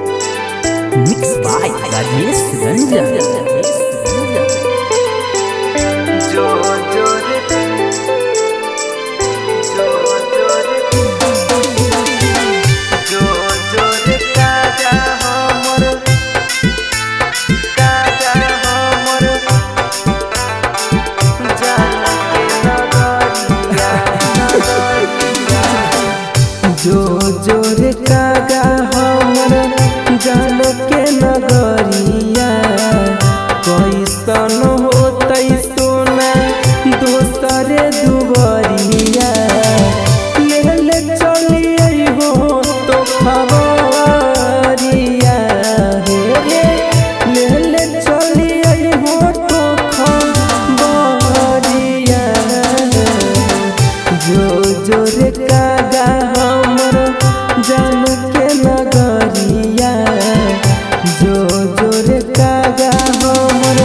Mixed by Rajesh Ranjan. जो जो रे जो जो रे जो जो रे काजा हमर जान के नगरिया जो जो रे कागा हमर जान के नगरिया कैसन होतै सोना दोसरे दुबरिया ले ले चलिए हो तो खबरिया हे ले ले चलिए हो तो खबरिया जो जो रे कागा हमर जान के नगरिया जो जो रे कागा हमर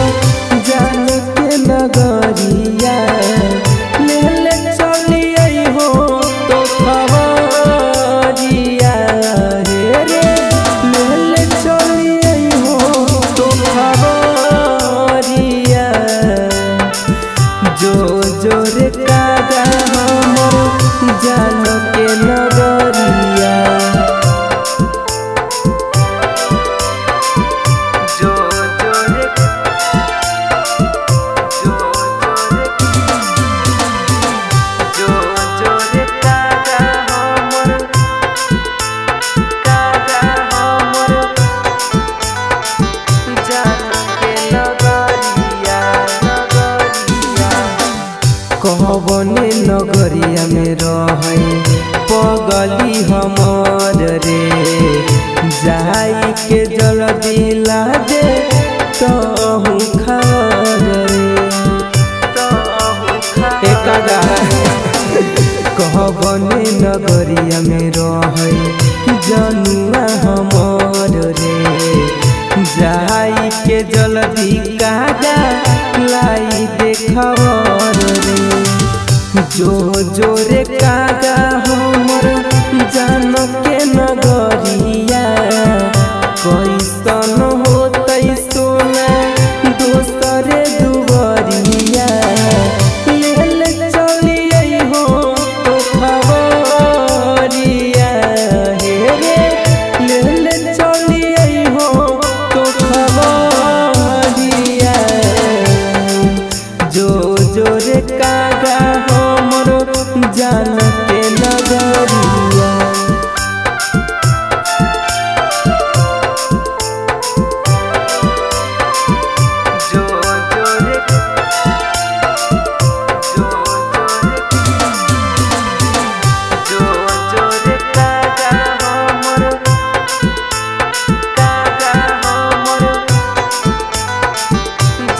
जान के नगरिया ले ले चलिए हो तो खबरिया रे रे ले ले चलिए हो तो खबरिया जो जो रे कागा हमर जान के नगरिया जो जो रे जो जो रे कागा हमर जान के नगरिया कहबने नगरिया में रहे पगली हमर रे जाई के जल्दी ला दे तहु खबर रे कहबने नगरिया में रहे जनुआ हमर रे जाई के जल्दी कागा लाई दे खबर रे जो जो रे कागा हमर जान के नगरिया कैसन होतै सोना दोसरे दुबरिया ले ले चलिए हो तो खबरिया हे रे ले ले चलिए हो तो खबरिया जो जो रे कागा हमर जान के नगरिया जो जो रे जो जो रे कागा हमर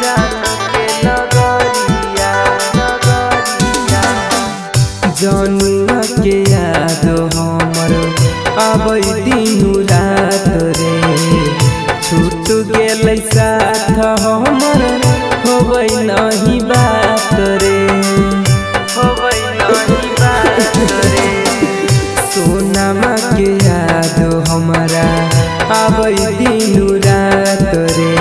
जान के नगरिया जनुआ के याद हमर आबै दिनु रात रे छूट गेलै साथ हमर होबै नहीं बात रे होबै नहीं बात रे सोनामा के याद हमरा आबै दिनु रात रे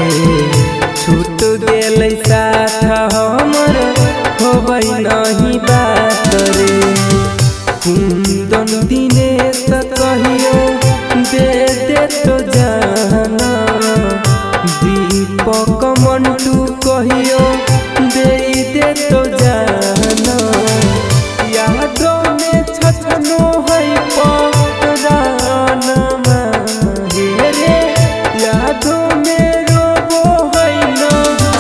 छूट गेलै साथ हमर होबै नहीं बात रे कुंदन दिनेश कहियो दे दे तो जाना दीपक मंटू कहियो दे दे तो जाना यादों में छछनो है परानमा हे रे यादों में रोबो है न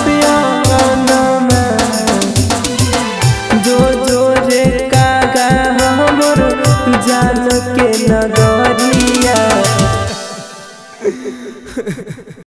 प्यानमा जो जो रे कागा हमर जान के नगरिया